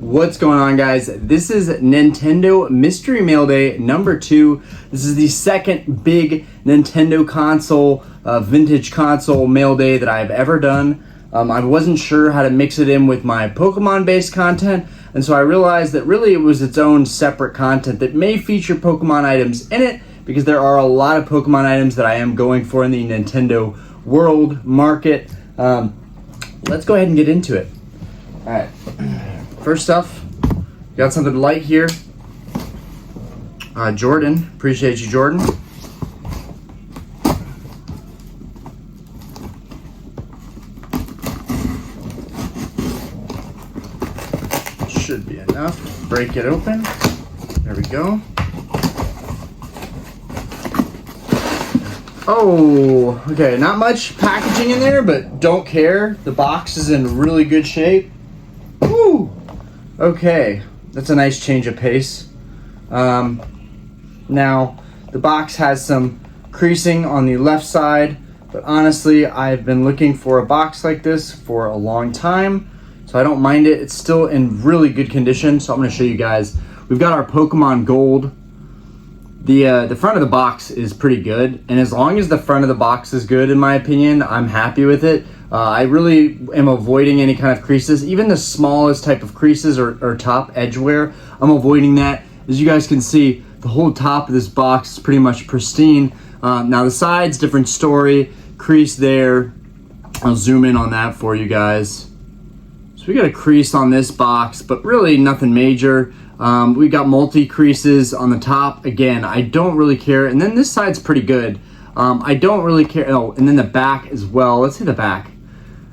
What's going on, guys? This is Nintendo Mystery Mail Day number 2. This is the second big Nintendo console, vintage console mail day that I've ever done. I wasn't sure how to mix it in with my Pokemon-based content, and so I realized that really it was its own separate content that may feature Pokemon items in it, because there are a lot of Pokemon items that I am going for in the Nintendo world market. Let's go ahead and get into it. All right. First off, got something light here. Jordan, appreciate you, Jordan. Should be enough. Break it open. There we go. Oh, okay, not much packaging in there, but don't care. The box is in really good shape. Woo! Okay, that's a nice change of pace. Now, the box has some creasing on the left side, but honestly, I've been looking for a box like this for a long time, so I don't mind it. It's still in really good condition, so I'm going to show you guys. We've got our Pokemon Gold. The front of the box is pretty good, and as long as the front of the box is good, in my opinion, I'm happy with it. I really am avoiding any kind of creases, even the smallest type of creases or top edge wear. I'm avoiding that. As you guys can see, the whole top of this box is pretty much pristine. Now the sides, different story. Crease there. I'll zoom in on that for you guys. So we got a crease on this box, but really nothing major. We got multi creases on the top. Again, I don't really care. And then this side's pretty good. I don't really care. Oh, and then the back as well. Let's see the back.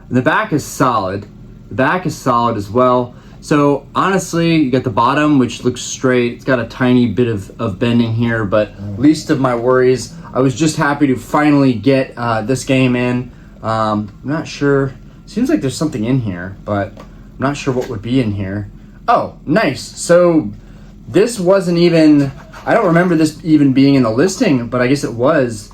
The back is solid. The back is solid as well. So honestly, you got the bottom, which looks straight. It's got a tiny bit of bending here, but least of my worries. I was just happy to finally get this game in. I'm not sure. Seems like there's something in here, but I'm not sure what would be in here. Oh, nice. So this wasn't even, I don't remember this even being in the listing, but I guess it was.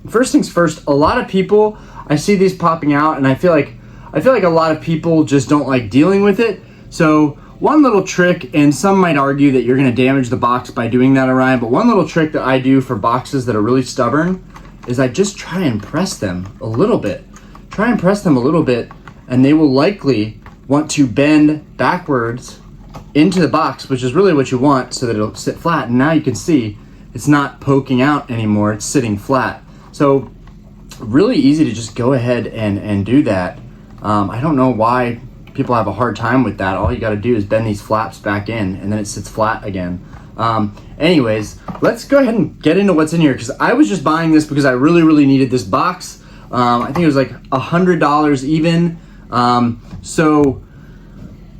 First things first, a lot of people, I see these popping out, and I feel like a lot of people just don't like dealing with it. So one little trick, and some might argue that you're going to damage the box by doing that, Orion, but one little trick that I do for boxes that are really stubborn is I just try and press them a little bit. Try and press them a little bit, and they will likely want to bend backwards into the box, which is really what you want, so that it'll sit flat. And now you can see it's not poking out anymore, it's sitting flat. So really easy to just go ahead and do that. I don't know why people have a hard time with that. All you got to do is bend these flaps back in, and then it sits flat again. Anyways, let's go ahead and get into what's in here, because I was just buying this because I really needed this box. I think it was like $100 even. So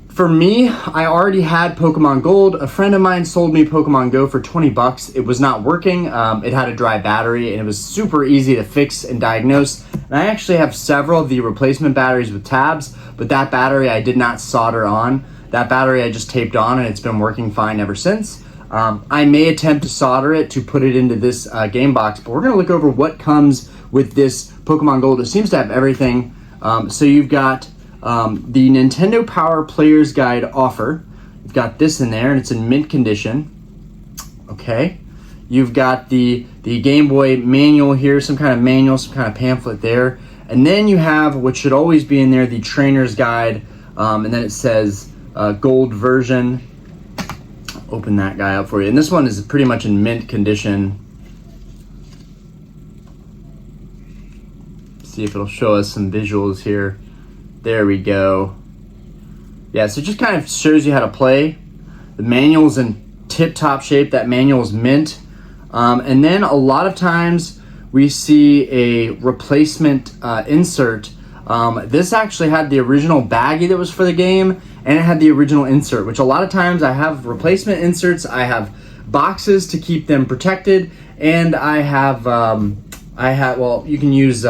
for me, I already had Pokemon Gold. A friend of mine sold me Pokemon Go for 20 bucks. It was not working. It had a dry battery, and it was super easy to fix and diagnose. And I actually have several of the replacement batteries with tabs, but that battery I did not solder on. That battery I just taped on, and it's been working fine ever since. I may attempt to solder it to put it into this game box, but we're going to look over what comes with this Pokemon Gold. It seems to have everything. So you've got the Nintendo Power Player's Guide offer. You've got this in there, and it's in mint condition. Okay. You've got the Game Boy manual here, some kind of manual, some kind of pamphlet there. And then you have what should always be in there, the Trainer's Guide. And then it says Gold version. Open that guy up for you. And this one is pretty much in mint condition. See if it'll show us some visuals here. There we go. Yeah, so it just kind of shows you how to play. The manual's in tip-top shape. That manual's mint. And then a lot of times we see a replacement insert. This actually had the original baggie that was for the game, and it had the original insert, which a lot of times I have replacement inserts. I have boxes to keep them protected, and I have, well, you can use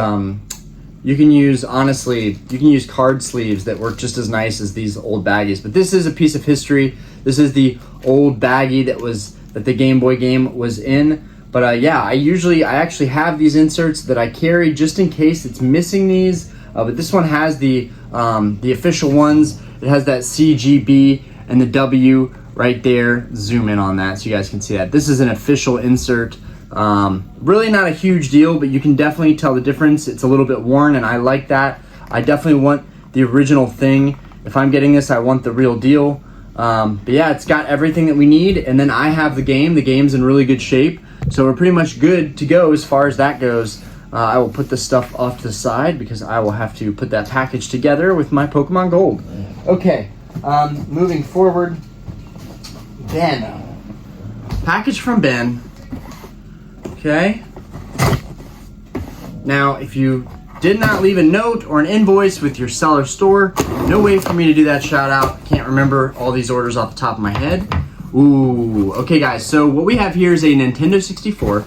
card sleeves that work just as nice as these old baggies. But this is a piece of history. This is the old baggie that the Game Boy game was in. But yeah, I actually have these inserts that I carry just in case it's missing these. but this one has the official ones. It has that CGB and the W right there. Zoom in on that so you guys can see that. This is an official insert. Really not a huge deal, but you can definitely tell the difference. It's a little bit worn, and I like that. I definitely want the original thing. If I'm getting this, I want the real deal. But yeah, it's got everything that we need, and then I have the game. The game's in really good shape, so we're pretty much good to go as far as that goes. I will put this stuff off to the side because I will have to put that package together with my Pokemon Gold. Okay, moving forward, Ben. Package from Ben. Okay. Now, if you did not leave a note or an invoice with your seller store, no way for me to do that shout out. Can't remember all these orders off the top of my head. Ooh, okay guys, so what we have here is a Nintendo 64.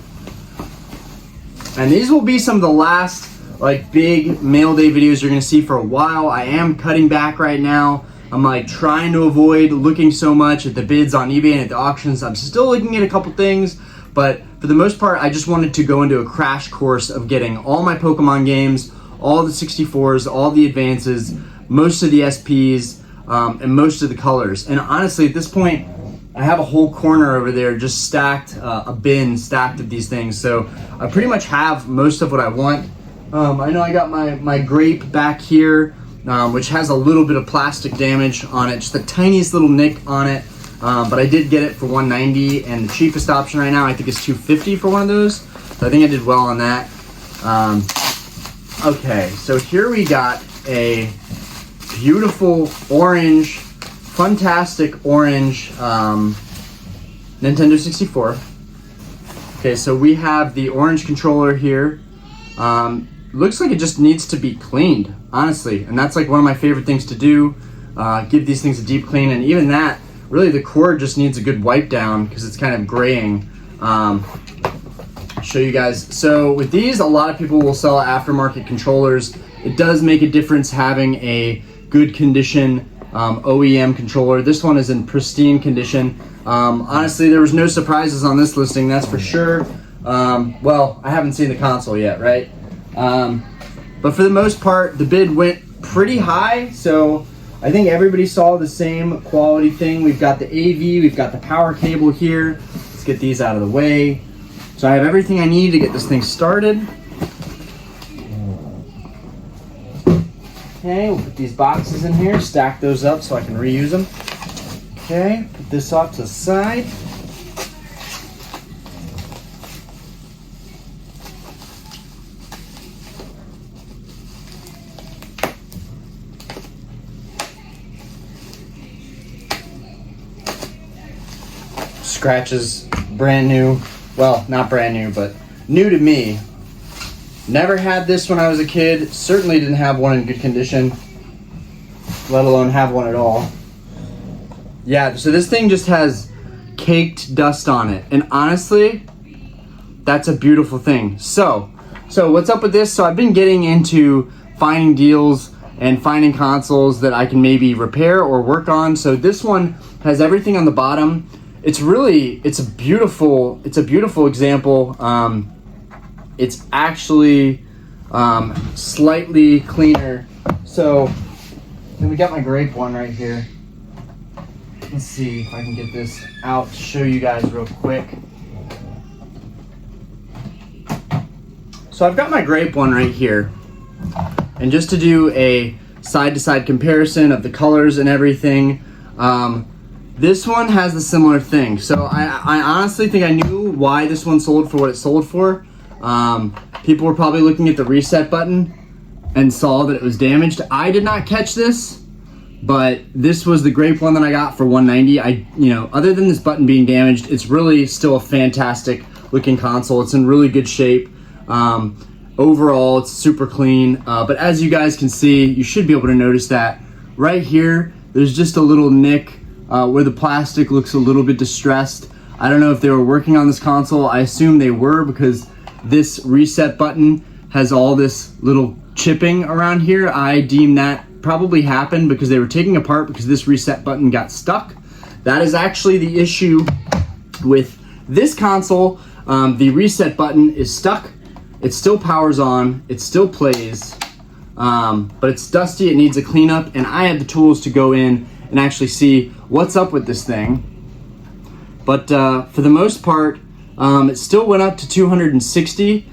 And these will be some of the last like big mail day videos you're gonna see for a while. I am cutting back right now. I'm like trying to avoid looking so much at the bids on eBay and at the auctions. I'm still looking at a couple things, but for the most part, I just wanted to go into a crash course of getting all my Pokemon games, all the 64s, all the advances, most of the SPs, and most of the colors. And honestly, at this point, I have a whole corner over there just stacked, a bin stacked of these things. So I pretty much have most of what I want. I know I got my grape back here, which has a little bit of plastic damage on it, just the tiniest little nick on it. But I did get it for $190, and the cheapest option right now I think is $250 for one of those. So I think I did well on that. Okay, so here we got a beautiful orange, fantastic orange Nintendo 64. Okay, so we have the orange controller here. Looks like it just needs to be cleaned, honestly, and that's like one of my favorite things to do. Give these things a deep clean, and even that, really the cord just needs a good wipe down because it's kind of graying. Show you guys. So with these, a lot of people will sell aftermarket controllers. It does make a difference having a good condition OEM controller. This one is in pristine condition. Honestly, there was no surprises on this listing, that's for sure. Well, I haven't seen the console yet, right? But for the most part, the bid went pretty high, so I think everybody saw the same quality thing. We've got the AV, we've got the power cable here. Let's get these out of the way. So I have everything I need to get this thing started. Okay, we'll put these boxes in here, stack those up so I can reuse them. Okay, put this off to the side. Scratches, brand new. Well, not brand new, but new to me. Never had this when I was a kid. Certainly didn't have one in good condition, let alone have one at all. Yeah, so this thing just has caked dust on it. And honestly, that's a beautiful thing. So what's up with this? So I've been getting into finding deals and finding consoles that I can maybe repair or work on. So this one has everything on the bottom. It's a beautiful example. It's actually slightly cleaner. So then we got my grape one right here. Let's see if I can get this out to show you guys real quick. So I've got my grape one right here. And just to do a side-to-side comparison of the colors and everything, this one has a similar thing. So I honestly think I knew why this one sold for what it sold for. People were probably looking at the reset button and saw that it was damaged. I did not catch this, but this was the grape one that I got for $190. Other than this button being damaged, it's really still a fantastic looking console. It's in really good shape. Overall, it's super clean. But as you guys can see, you should be able to notice that right here, there's just a little nick where the plastic looks a little bit distressed. I don't know if they were working on this console. I assume they were, because this reset button has all this little chipping around here. I deem that probably happened because they were taking apart because this reset button got stuck. That is actually the issue with this console. The reset button is stuck. It still powers on, it still plays, but it's dusty, it needs a cleanup, and I had the tools to go in and actually see what's up with this thing. But for the most part, it still went up to 260.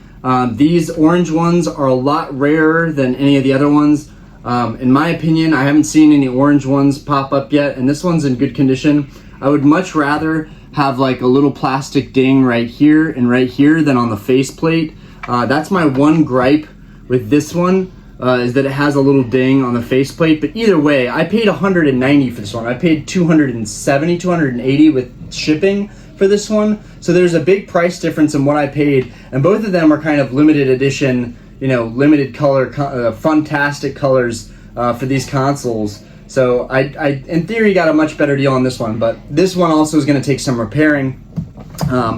These orange ones are a lot rarer than any of the other ones. In my opinion, I haven't seen any orange ones pop up yet, and this one's in good condition. I would much rather have like a little plastic ding right here and right here than on the faceplate. That's my one gripe with this one, is that it has a little ding on the faceplate. But either way, I paid $190 for this one. I paid $270, $280 with shipping for this one. So there's a big price difference in what I paid, and both of them are kind of limited edition, you know, limited color, fantastic colors for these consoles. So I in theory got a much better deal on this one, but this one also is going to take some repairing.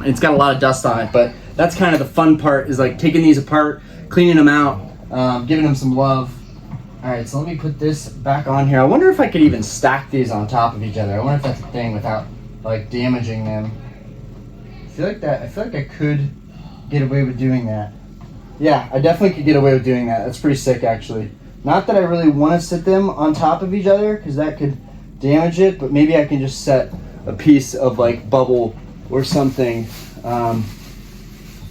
It's got a lot of dust on it, but that's kind of the fun part, is like taking these apart, cleaning them out, giving them some love. All right, so let me put this back on here. I wonder if I could even stack these on top of each other. I wonder if that's a thing without like damaging them. I feel like I could get away with doing that. Yeah, I definitely could get away with doing that. That's pretty sick, actually. Not that I really want to sit them on top of each other, because that could damage it, but maybe I can just set a piece of like bubble or something.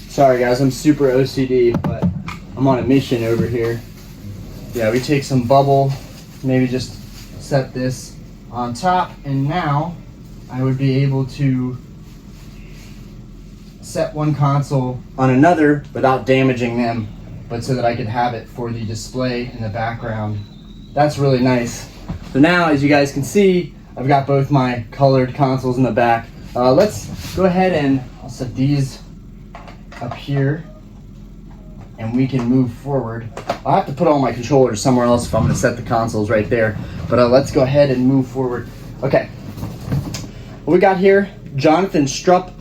Sorry guys, I'm super OCD, but I'm on a mission over here. Yeah, we take some bubble, maybe just set this on top, and now I would be able to set one console on another without damaging them, but so that I could have it for the display in the background. That's really nice. So now, as you guys can see, I've got both my colored consoles in the back. Let's go ahead and I'll set these up here, and we can move forward. I'll have to put all my controllers somewhere else if I'm going to set the consoles right there, but let's go ahead and move forward. Okay, what we got here, Jonathan Strupp,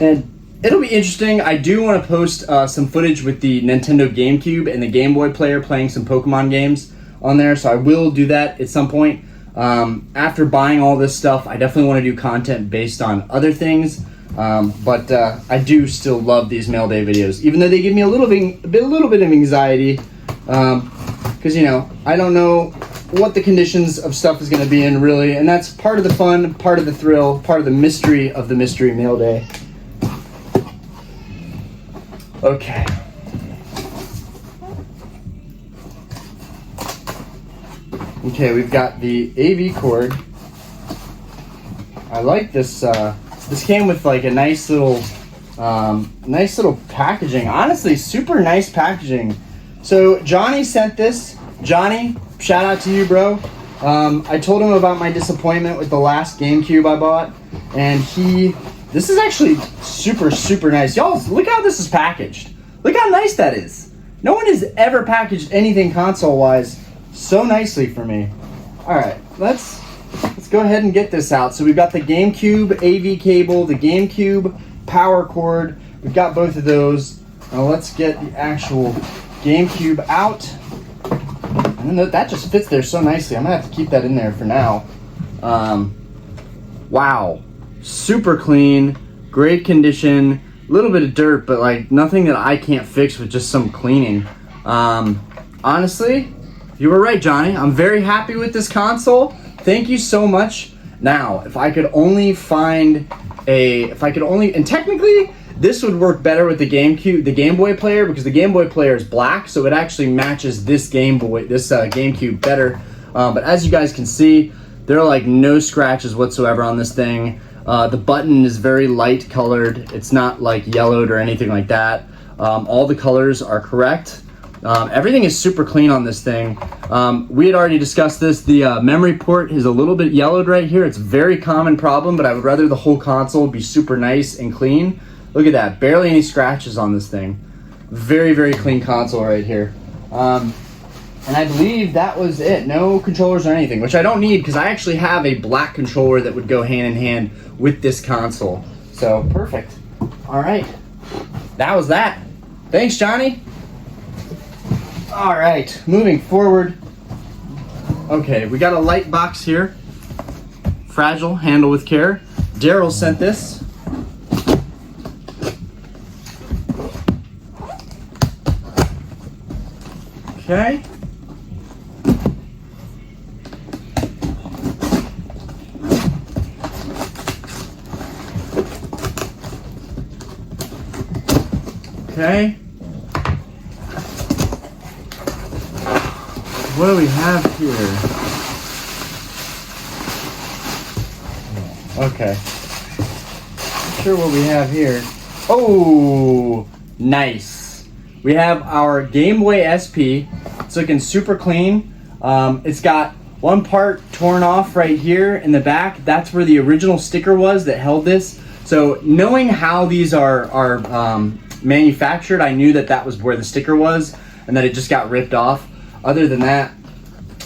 and it'll be interesting. I do want to post some footage with the Nintendo GameCube and the Game Boy player playing some Pokemon games on there, so I will do that at some point. After buying all this stuff, I definitely want to do content based on other things, but I do still love these mail day videos, even though they give me a little bit of anxiety, because you know, I don't know what the conditions of stuff is going to be in really, and that's part of the fun, part of the thrill, part of the mystery of the mystery mail day. Okay. Okay, we've got the AV cord. I like this. This came with like a nice little packaging. Honestly, super nice packaging. So Johnny sent this. Johnny, shout out to you, bro. I told him about my disappointment with the last GameCube I bought, and this is actually super nice. Y'all, look how this is packaged. Look how nice that is. No one has ever packaged anything console-wise so nicely for me. All right, let's go ahead and get this out. So we've got the GameCube AV cable, the GameCube power cord. We've got both of those. Now let's get the actual GameCube out. And that just fits there so nicely. I'm gonna have to keep that in there for now. Wow. Super clean, great condition, a little bit of dirt, but like nothing that I can't fix with just some cleaning. Honestly, you were right, Johnny. I'm very happy with this console. Thank you so much. Now, if I could only find and technically this would work better with the Game Boy player, because the Game Boy player is black, so it actually matches this GameCube better. But as you guys can see, there are like no scratches whatsoever on this thing. The button is very light colored. It's not like yellowed or anything like that. All the colors are correct. Everything is super clean on this thing. We had already discussed this. The memory port is a little bit yellowed right here. It's a very common problem, but I would rather the whole console be super nice and clean. Look at that. Barely any scratches on this thing. Very clean console right here. And I believe that was it. No controllers or anything, which I don't need because I actually have a black controller that would go hand in hand with this console. So, perfect. All right. That was that. Thanks, Johnny. All right, moving forward. Okay, we got a light box here. Fragile, handle with care. Daryl sent this. Okay. Okay. What do we have here? Okay. Not sure what we have here. Oh, nice. We have our Game Boy SP. It's looking super clean. It's got one part torn off right here in the back. That's where the original sticker was that held this. So knowing how these are manufactured, I knew that was where the sticker was and that it just got ripped off. Other than that,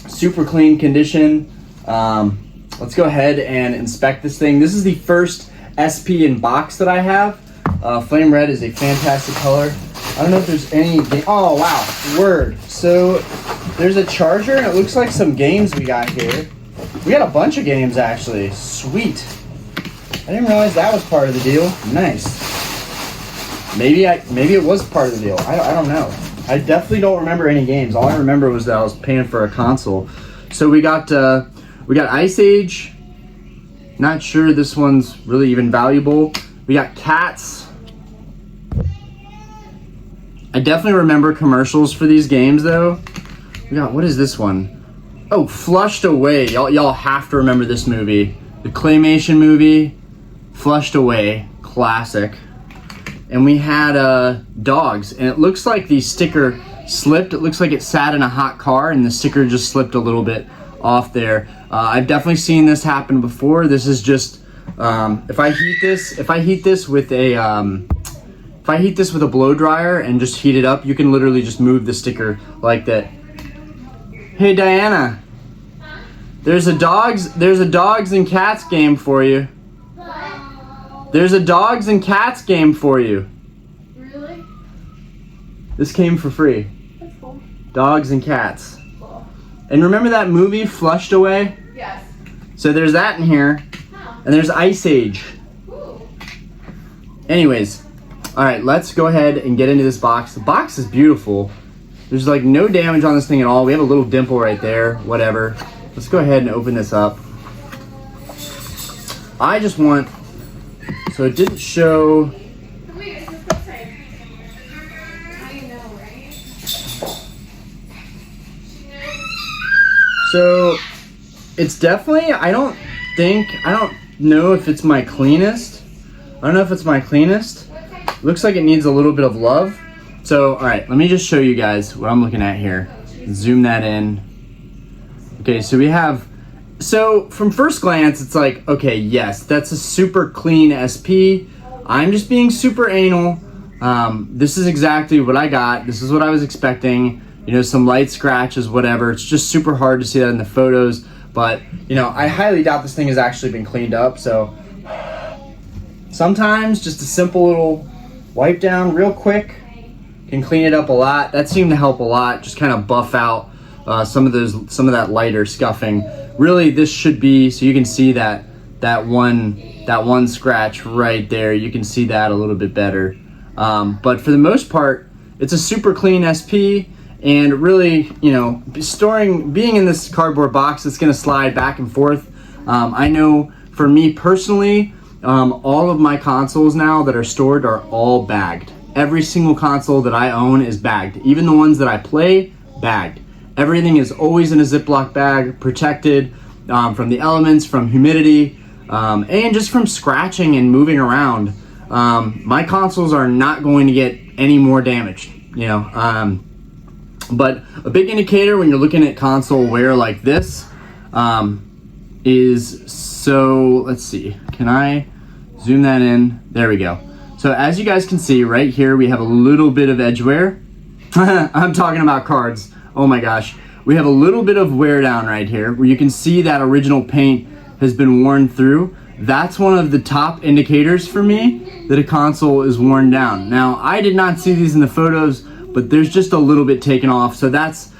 super clean condition. Let's go ahead and inspect this thing. This is the first SP in box that I have. Flame red is a fantastic color. I don't know if there's any oh wow, word. So there's a charger and it looks like some games we got here. We got a bunch of games actually. Sweet. I didn't realize that was part of the deal. Nice. Maybe it was part of the deal. I don't know. I definitely don't remember any games. All I remember was that I was paying for a console. So we got Ice Age. Not sure this one's really even valuable. We got Cats. I definitely remember commercials for these games though. We got, what is this one? Oh, Flushed Away. Y'all have to remember this movie. The claymation movie, Flushed Away, classic. And we had Dogs, and it looks like the sticker slipped. It looks like it sat in a hot car and the sticker just slipped a little bit off there. I've definitely seen this happen before. This is just if I heat this with a blow dryer and just heat it up, you can literally just move the sticker like that. Hey Diana, there's a dogs and cats game for you. There's a dogs and cats game for you. Really? This came for free. That's cool. Dogs and cats. Cool. And remember that movie Flushed Away? Yes. So there's that in here. Huh. And there's Ice Age. Ooh. Anyways, all right, let's go ahead and get into this box. The box is beautiful. There's like no damage on this thing at all. We have a little dimple right there, whatever. Let's go ahead and open this up. I just want, so it didn't show. Wait, it's just outside. How do you know, right? So it's definitely, I don't know if it's my cleanest. Looks like it needs a little bit of love. So, all right, let me just show you guys what I'm looking at here. Zoom that in. Okay, so we have, so from first glance, it's like, okay, yes, that's a super clean SP. I'm just being super anal. This is exactly what I got. This is what I was expecting. You know, some light scratches, whatever. It's just super hard to see that in the photos. But, you know, I highly doubt this thing has actually been cleaned up. So sometimes just a simple little wipe down real quick can clean it up a lot. That seemed to help a lot. Just kind of buff out some of that lighter scuffing. Really, this should be, so you can see that one scratch right there. You can see that a little bit better. But for the most part, it's a super clean SP. And really, you know, being in this cardboard box, it's gonna slide back and forth. I know for me personally, all of my consoles now that are stored are all bagged. Every single console that I own is bagged. Even the ones that I play, bagged. Everything is always in a Ziploc bag, protected from the elements, from humidity, and just from scratching and moving around. My consoles are not going to get any more damaged, you know. But a big indicator when you're looking at console wear like this is, so let's see, can I zoom that in? There we go. So as you guys can see right here, we have a little bit of edge wear. I'm talking about cards. Oh my gosh. We have a little bit of wear down right here where you can see that original paint has been worn through. That's one of the top indicators for me that a console is worn down. Now, I did not see these in the photos, but there's just a little bit taken off. So that's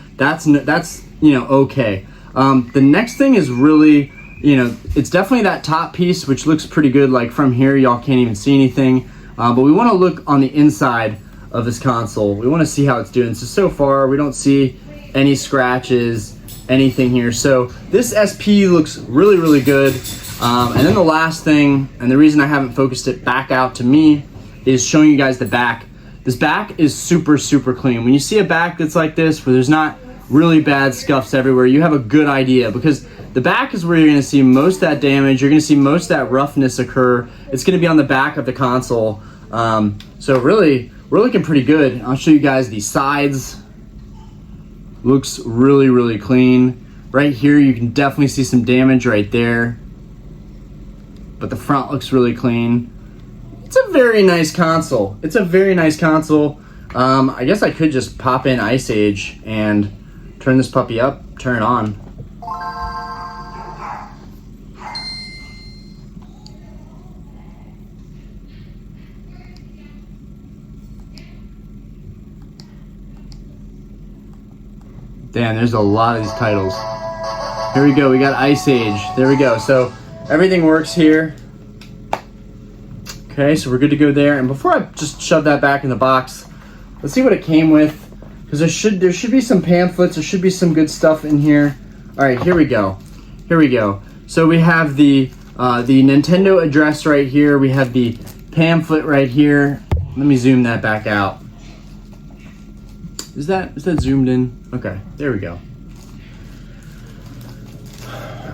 you know, okay. The next thing is really, you know, it's definitely that top piece, which looks pretty good. Like from here, y'all can't even see anything. But we want to look on the inside of this console. We want to see how it's doing. So far, we don't see any scratches, anything here. So this SP looks really, really good. And then the last thing, and the reason I haven't focused it back out to me, is showing you guys the back. this back is super, super clean. When you see a back that's like this, where there's not really bad scuffs everywhere, you have a good idea, because the back is where you're gonna see most of that damage. You're gonna see most of that roughness occur. It's gonna be on the back of the console. So really, we're looking pretty good. I'll show you guys the sides. Looks really, really clean. Right here, you can definitely see some damage right there, but the front looks really clean. It's a very nice console. It's a very nice console. I guess I could just pop in Ice Age and turn this puppy up, turn it on. Damn, there's a lot of these titles. Here we go, we got Ice Age. There we go. So everything works here. Okay, so we're good to go there. And before I just shove that back in the box, let's see what it came with. Because there should be some pamphlets, there should be some good stuff in here. All right, here we go. Here we go. So we have the Nintendo address right here. We have the pamphlet right here. Let me zoom that back out. Is that zoomed in? Okay, there we go.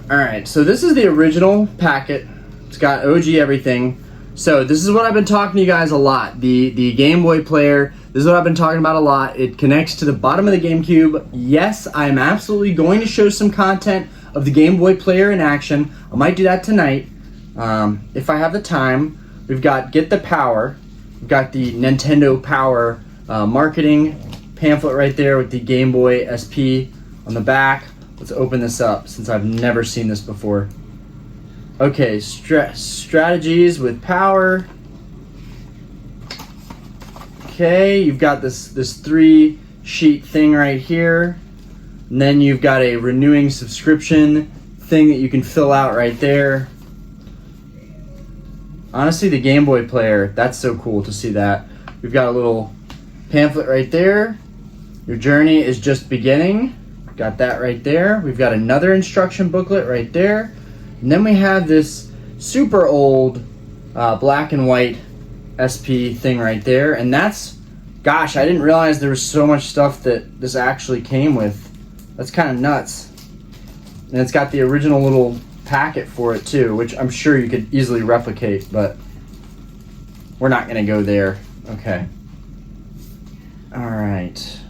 All right, so this is the original packet. It's got OG everything. So this is what I've been talking to you guys a lot. The Game Boy player, this is what I've been talking about a lot. It connects to the bottom of the GameCube. Yes, I'm absolutely going to show some content of the Game Boy player in action. I might do that tonight, if I have the time. We've got Get the Power. We've got the Nintendo Power marketing pamphlet right there with the Game Boy SP on the back. Let's open this up since I've never seen this before. Okay, strategies with Power. Okay, you've got this 3-sheet thing right here. And then you've got a renewing subscription thing that you can fill out right there. Honestly, the Game Boy player, that's so cool to see that. We've got a little pamphlet right there. Your journey is just beginning. Got that right there. We've got another instruction booklet right there. And then we have this super old black and white SP thing right there. And that's, gosh, I didn't realize there was so much stuff that this actually came with. That's kind of nuts. And it's got the original little packet for it too, which I'm sure you could easily replicate, but we're not gonna go there. Okay. All right.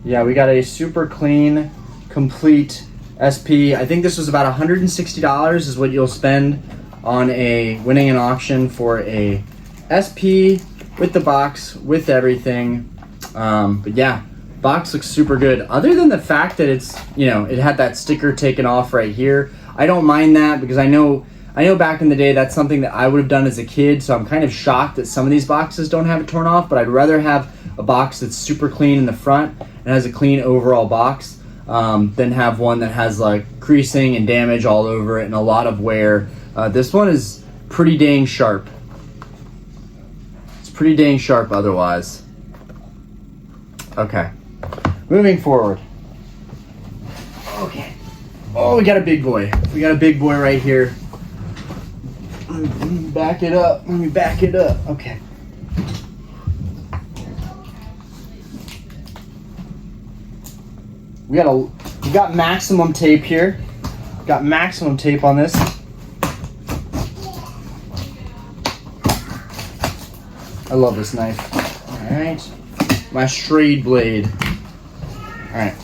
Yeah, we got a super clean, complete SP. I think this was about $160 is what you'll spend on winning an auction for a SP with the box, with everything. But yeah, box looks super good. Other than the fact that it's, it had that sticker taken off right here. I don't mind that because I know back in the day that's something that I would have done as a kid, so I'm kind of shocked that some of these boxes don't have it torn off, but I'd rather have a box that's super clean in the front and has a clean overall box than have one that has like creasing and damage all over it and a lot of wear. This one is pretty dang sharp. It's pretty dang sharp otherwise. Okay, moving forward. Okay. Oh, we got a big boy. We got a big boy right here. Let me back it up. Let me back it up. Okay. We got maximum tape here. Got maximum tape on this. I love this knife. All right. My Strade blade. All right.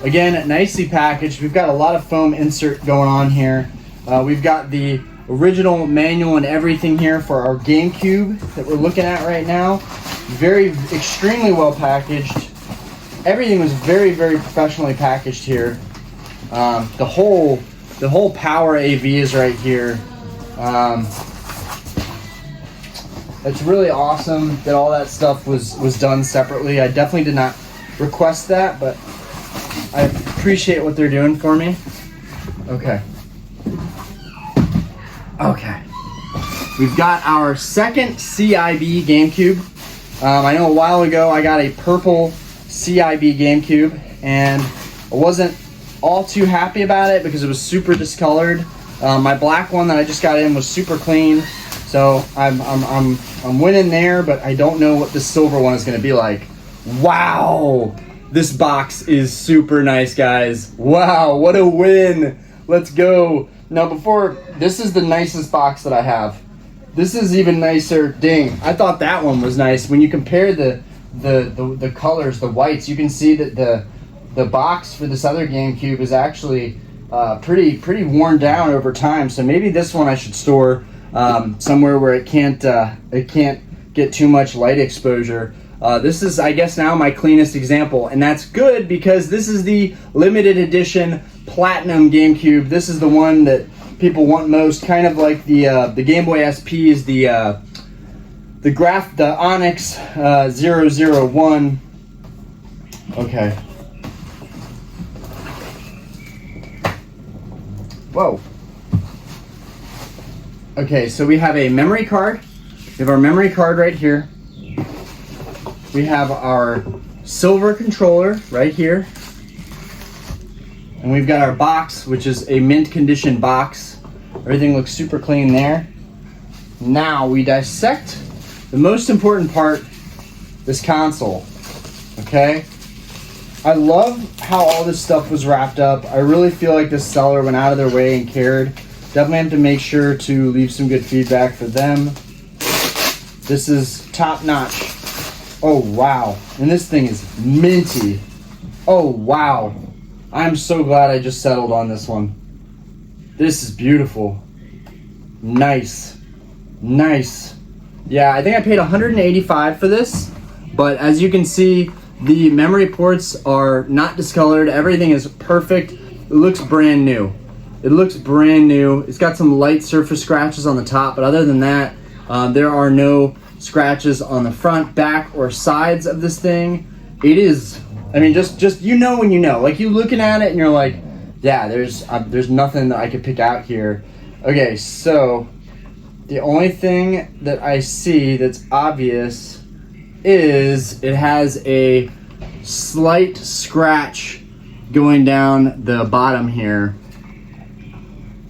Again, nicely packaged. We've got a lot of foam insert going on here. We've got the original manual and everything here for our GameCube that we're looking at right now. Extremely well packaged. Everything was very, very professionally packaged here. The whole Power AV is right here. It's really awesome that all that stuff was done separately. I definitely did not request that, but I appreciate what they're doing for me. Okay. Okay. We've got our second CIB GameCube. I know a while ago I got a purple CIB GameCube and I wasn't all too happy about it because it was super discolored. My black one that I just got in was super clean. So I'm winning there, but I don't know what the silver one is going to be like. Wow, this box is super nice, guys. Wow, what a win. Let's go. Now this is the nicest box that I have. This is even nicer. Dang, I thought that one was nice. When you compare the colors, the whites, you can see that the box for this other GameCube is actually pretty worn down over time. So maybe this one I should store somewhere where it can't get too much light exposure. This is, I guess, now my cleanest example, and that's good because this is the limited edition Platinum GameCube. This is the one that people want most, kind of like the Game Boy SP is the Onyx 001. Okay. Whoa. Okay, so we have a memory card. We have our memory card right here. We have our silver controller right here. And we've got our box, which is a mint condition box. Everything looks super clean there. Now we dissect the most important part, this console. Okay? I love how all this stuff was wrapped up. I really feel like this seller went out of their way and cared. Definitely have to make sure to leave some good feedback for them. This is top notch. Oh, wow. And this thing is minty. Oh, wow. I'm so glad I just settled on this one. This is beautiful. Nice. Nice. Yeah, I think I paid $185 for this. But as you can see, the memory ports are not discolored. Everything is perfect. It looks brand new. It looks brand new. It's got some light surface scratches on the top, but other than that, there are no scratches on the front, back, or sides of this thing. It is, I mean, just you know when you know. Like, you looking at it and you're like, yeah, there's nothing that I could pick out here. Okay, so the only thing that I see that's obvious is it has a slight scratch going down the bottom here.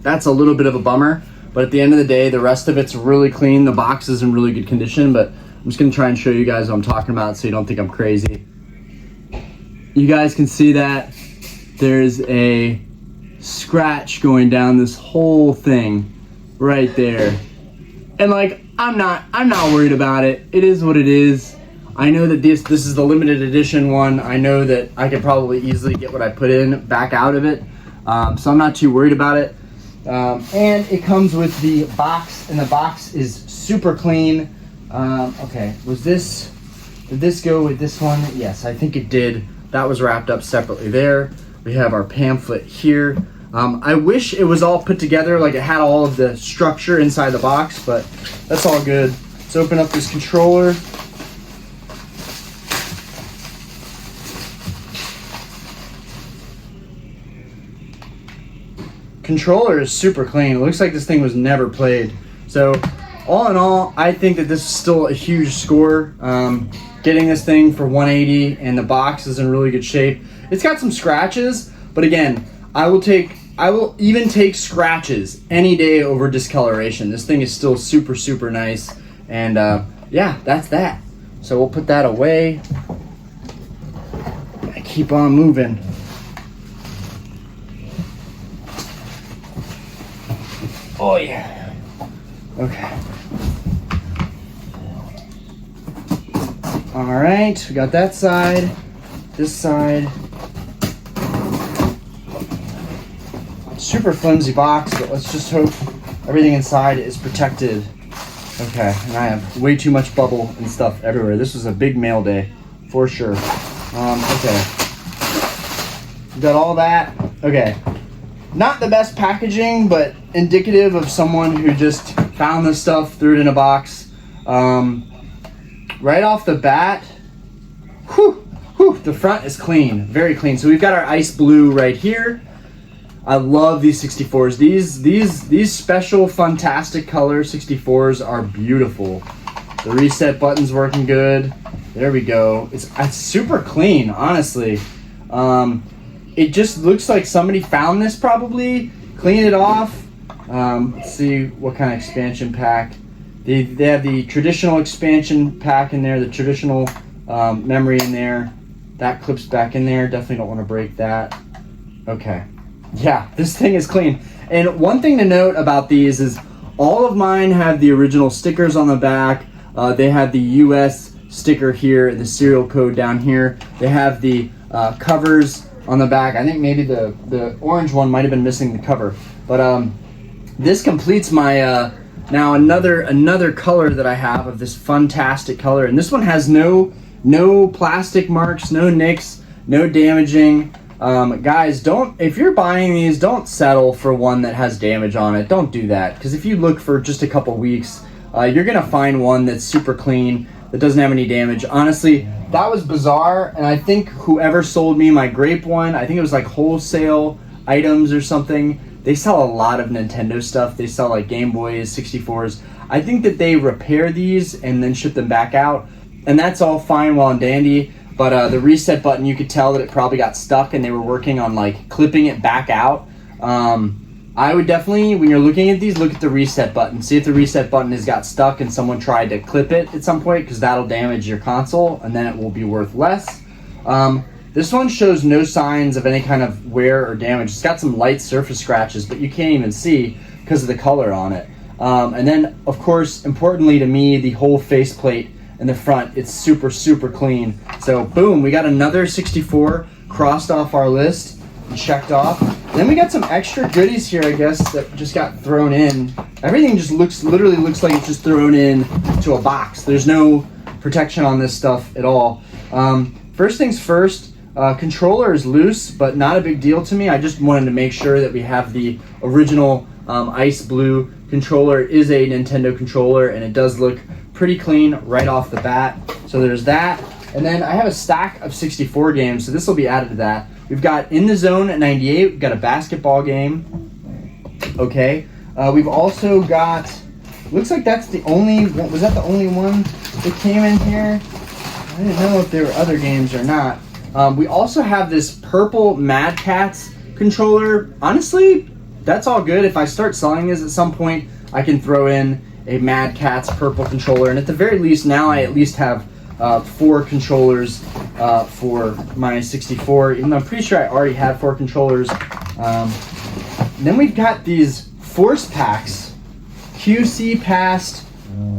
That's a little bit of a bummer, but at the end of the day, the rest of it's really clean. The box is in really good condition, but I'm just gonna try and show you guys what I'm talking about so you don't think I'm crazy. You guys can see that there's a scratch going down this whole thing right there. And like, I'm not worried about it. It is what it is. I know that this is the limited edition one. I know that I could probably easily get what I put in back out of it. So I'm not too worried about it. And it comes with the box, and the box is super clean. Okay, did this go with this one? Yes, I think it did. That was wrapped up separately there. We have our pamphlet here. I wish it was all put together, like it had all of the structure inside the box, but that's all good. Let's open up this controller. Controller is super clean. It looks like this thing was never played. So all in all, I think that this is still a huge score. Getting this thing for $180, and the box is in really good shape. It's got some scratches, but again, I will even take scratches any day over discoloration. This thing is still super, super nice. And yeah, that's that. So we'll put that away. I keep on moving. Oh yeah. Okay. All right, we got that side, this side. Super flimsy box, but let's just hope everything inside is protected. Okay, and I have way too much bubble and stuff everywhere. This was a big mail day, for sure. Okay. We got all that. Okay. Not the best packaging, but indicative of someone who just found this stuff, threw it in a box. Right off the bat, the front is clean, very clean. So we've got our ice blue right here. I love these 64s. These special, fantastic color 64s are beautiful. The reset button's working good. There we go. It's super clean, honestly. It just looks like somebody found this probably, cleaned it off. Let's see what kind of expansion pack They have the traditional expansion pack in there, the traditional memory in there. That clips back in there. Definitely don't want to break that. Okay. Yeah, this thing is clean. And one thing to note about these is all of mine have the original stickers on the back. They have the US sticker here, the serial code down here. They have the covers on the back. I think maybe the orange one might have been missing the cover. But this completes my now another color that I have of this fantastic color. And this one has no plastic marks, no nicks, no damaging. Guys, if you're buying these, don't settle for one that has damage on it. Don't do that, because if you look for just a couple weeks, you're gonna find one that's super clean, that doesn't have any damage. Honestly, that was bizarre, and I think whoever sold me my grape one, I think it was like wholesale items or something. They sell a lot of Nintendo stuff. They sell like Game Boys, 64s. I think that they repair these and then ship them back out, and that's all fine, well and dandy. But the reset button, you could tell that it probably got stuck and they were working on like clipping it back out. I would definitely, when you're looking at these, look at the reset button. See if the reset button has got stuck and someone tried to clip it at some point, because that'll damage your console and then it will be worth less. This one shows no signs of any kind of wear or damage. It's got some light surface scratches, but you can't even see because of the color on it. And then, of course, importantly to me, the whole faceplate in the front, it's super clean. So boom, we got another 64 crossed off our list and checked off. And then we got some extra goodies here, I guess, that just got thrown in. Everything just literally looks like it's just thrown in to a box. There's no protection on this stuff at all. First things first, controller is loose, but not a big deal to me. I just wanted to make sure that we have the original ice blue controller. It is a Nintendo controller, and it does look pretty clean right off the bat. So there's that. And then I have a stack of 64 games, so this will be added to that. We've got In the Zone at 98. We've got a basketball game. Okay. We've also got, looks like that's the only one. Was that the only one that came in here? I didn't know if there were other games or not. We also have this purple Mad Catz controller. Honestly, that's all good. If I start selling this at some point, I can throw in a Mad Catz purple controller, and at the very least now I at least have 4 controllers for my 64, even though I'm pretty sure I already had 4 controllers. Then we've got these force packs, QC passed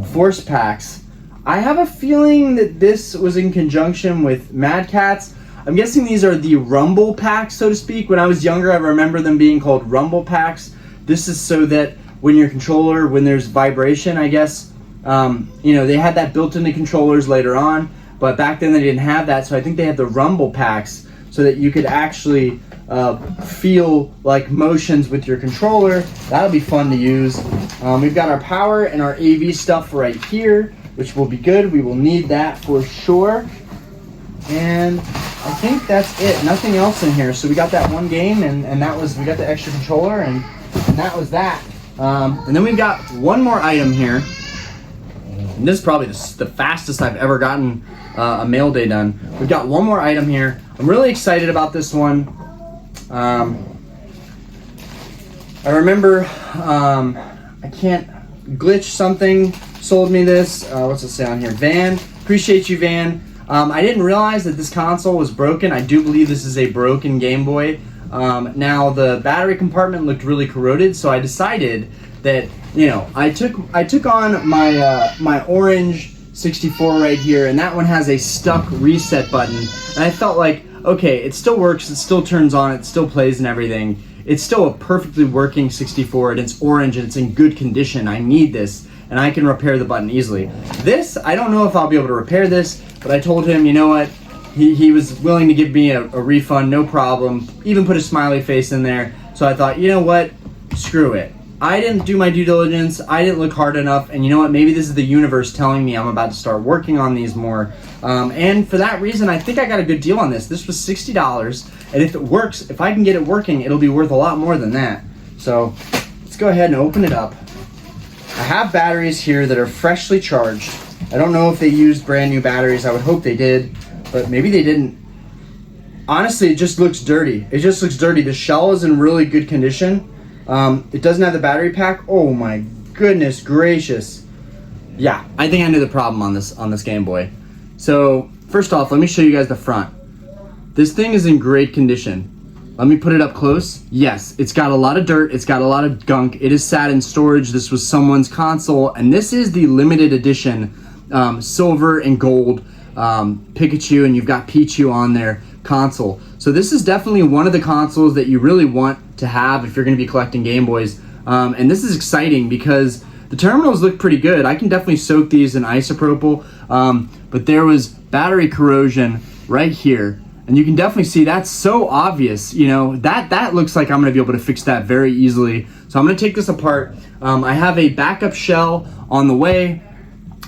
force packs. I have a feeling that this was in conjunction with Mad Catz. I'm guessing these are the Rumble packs, so to speak. When I was younger, I remember them being called Rumble packs. This is so that when your controller, when there's vibration, I guess, they had that built into controllers later on, but back then they didn't have that, so I think they had the Rumble packs so that you could actually feel like motions with your controller. That'll be fun to use. We've got our power and our AV stuff right here, which will be good. We will need that for sure. And I think that's it. Nothing else in here. So we got that one game, and we got the extra controller, and that was that. And then we've got one more item here. And this is probably the fastest I've ever gotten a mail day done. We've got one more item here. I'm really excited about this one. I remember, I can't, Glitch something sold me this. What's it say on here? Van. Appreciate you, Van. I didn't realize that this console was broken. I do believe this is a broken Game Boy. Now the battery compartment looked really corroded, so I decided that, I took on my orange 64 right here, and that one has a stuck reset button, and I felt like, okay, it still works, it still turns on, it still plays and everything. It's still a perfectly working 64, and it's orange, and it's in good condition. I need this, and I can repair the button easily. This, I don't know if I'll be able to repair this, but I told him, you know what, he was willing to give me a refund, no problem, even put a smiley face in there. So I thought, you know what, screw it. I didn't do my due diligence, I didn't look hard enough, and you know what, maybe this is the universe telling me I'm about to start working on these more. And for that reason, I think I got a good deal on this. This was $60, and if it works, if I can get it working, it'll be worth a lot more than that. So let's go ahead and open it up. I have batteries here that are freshly charged. I don't know if they used brand new batteries. I would hope they did, but maybe they didn't. Honestly, it just looks dirty. It just looks dirty. The shell is in really good condition. It doesn't have the battery pack. Oh my goodness gracious. Yeah, I think I knew the problem on this Game Boy. So first off, let me show you guys the front. This thing is in great condition. Let me put it up close. Yes, it's got a lot of dirt. It's got a lot of gunk. It is sat in storage. This was someone's console, and this is the limited edition silver and gold Pikachu, and you've got Pichu on there console. So this is definitely one of the consoles that you really want to have if you're going to be collecting Game Boys. And this is exciting because the terminals look pretty good. I can definitely soak these in isopropyl, but there was battery corrosion right here. And you can definitely see that's so obvious, you know, that looks like I'm gonna be able to fix that very easily. So I'm gonna take this apart. I have a backup shell on the way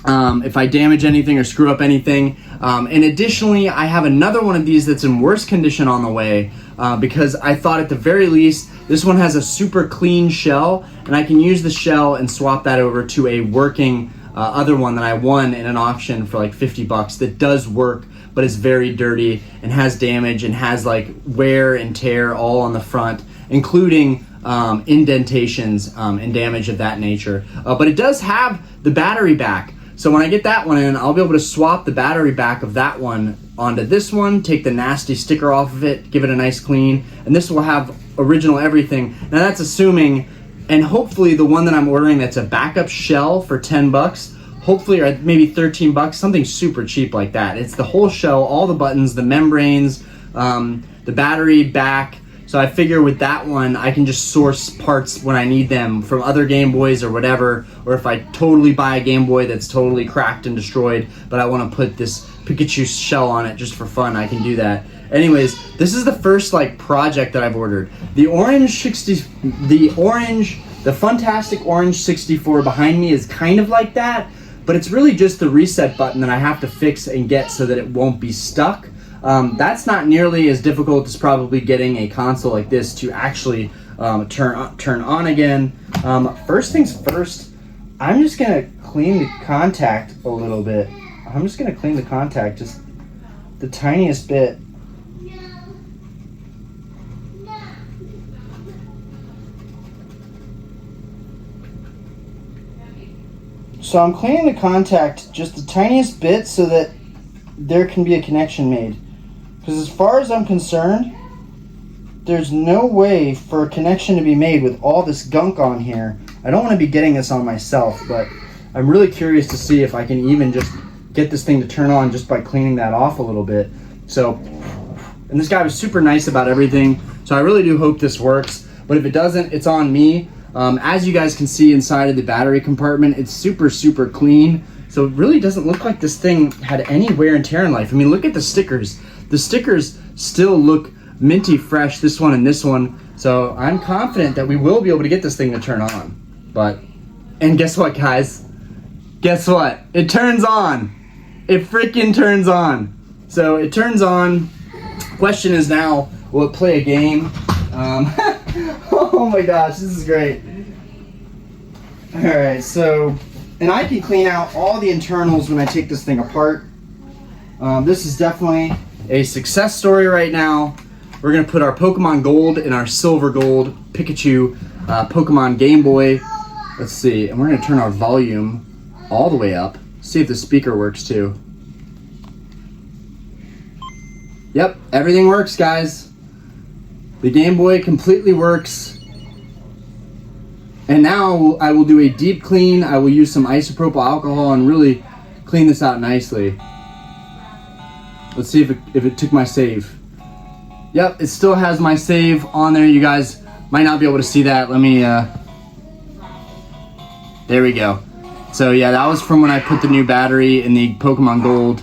if I damage anything or screw up anything. And additionally, I have another one of these that's in worse condition on the way because I thought at the very least, this one has a super clean shell and I can use the shell and swap that over to a working other one that I won in an auction for like 50 bucks that does work, but is very dirty and has damage and has like wear and tear all on the front, including indentations and damage of that nature. But it does have the battery back. So when I get that one in, I'll be able to swap the battery back of that one onto this one, take the nasty sticker off of it, give it a nice clean, and this will have original everything. Now that's assuming, and hopefully the one that I'm ordering that's a backup shell for 10 bucks, hopefully, or maybe 13 bucks, something super cheap like that. It's the whole shell, all the buttons, the membranes, the battery back. So I figure with that one, I can just source parts when I need them from other Game Boys or whatever, or if I totally buy a Game Boy that's totally cracked and destroyed, but I want to put this Pikachu shell on it just for fun, I can do that. Anyways, this is the first like project that I've ordered. The Fantastic Orange 64 behind me is kind of like that, but it's really just the reset button that I have to fix and get so that it won't be stuck. That's not nearly as difficult as probably getting a console like this to actually turn on again. First things first, I'm just gonna clean the contact a little bit. I'm just gonna clean the contact just the tiniest bit. So I'm cleaning the contact just the tiniest bit so that there can be a connection made. Because as far as I'm concerned, there's no way for a connection to be made with all this gunk on here. I don't want to be getting this on myself, but I'm really curious to see if I can even just get this thing to turn on just by cleaning that off a little bit. So, and this guy was super nice about everything, so I really do hope this works. But if it doesn't, it's on me. As you guys can see inside of the battery compartment, it's super, super clean. So it really doesn't look like this thing had any wear and tear in life. I mean, look at the stickers. The stickers still look minty fresh, this one and this one. So I'm confident that we will be able to get this thing to turn on. And guess what, guys? Guess what? It turns on. It freaking turns on. So it turns on. Question is now, will it play a game? Oh my gosh, this is great. Alright, so, and I can clean out all the internals when I take this thing apart. This is definitely a success story right now. We're going to put our Pokemon Gold and our Silver Gold Pikachu Pokemon Game Boy. Let's see, and we're going to turn our volume all the way up. See if the speaker works too. Yep, everything works, guys. The Game Boy completely works. And now I will do a deep clean. I will use some isopropyl alcohol and really clean this out nicely. Let's see if it took my save. Yep, it still has my save on there. You guys might not be able to see that. Let me, there we go. So yeah, that was from when I put the new battery in the Pokemon Gold.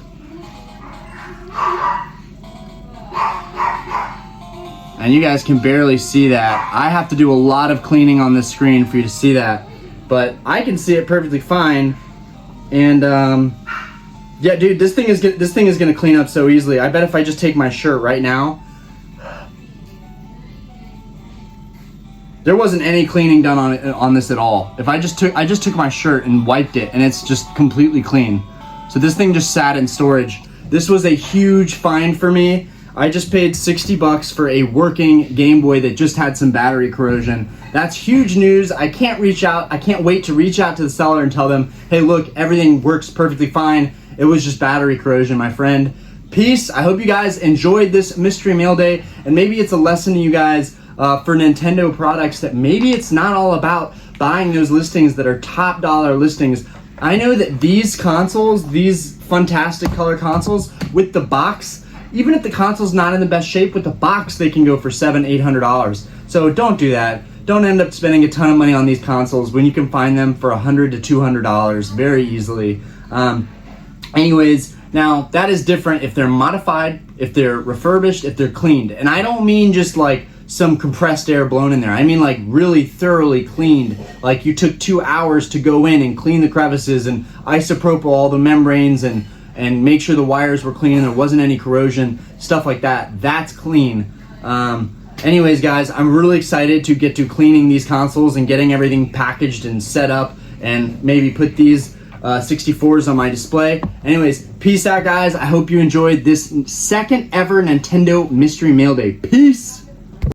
And you guys can barely see that. I have to do a lot of cleaning on this screen for you to see that. But I can see it perfectly fine. And yeah, dude, this thing is gonna clean up so easily. I bet if I just take my shirt right now, there wasn't any cleaning done on this at all. If I just took my shirt and wiped it, and it's just completely clean. So this thing just sat in storage. This was a huge find for me. I just paid $60 for a working Game Boy that just had some battery corrosion. That's huge news. I can't wait to reach out to the seller and tell them, hey, look, everything works perfectly fine. It was just battery corrosion, my friend. Peace. I hope you guys enjoyed this mystery mail day, and maybe it's a lesson to you guys for Nintendo products that maybe it's not all about buying those listings that are top dollar listings. I know that these consoles, these fantastic color consoles with the box, even if the console's not in the best shape, with the box they can go for $700-800. So don't do that. Don't end up spending a ton of money on these consoles when you can find them for $100 to $200 very easily. Anyways, now that is different if they're modified, if they're refurbished, if they're cleaned. And I don't mean just like some compressed air blown in there. I mean like really thoroughly cleaned. Like you took 2 hours to go in and clean the crevices and isopropyl all the membranes and make sure the wires were clean and there wasn't any corrosion, stuff like that. That's clean. Anyways, guys, I'm really excited to get to cleaning these consoles and getting everything packaged and set up and maybe put these 64s on my display. Anyways, peace out, guys. I hope you enjoyed this second ever Nintendo Mystery Mail Day. Peace!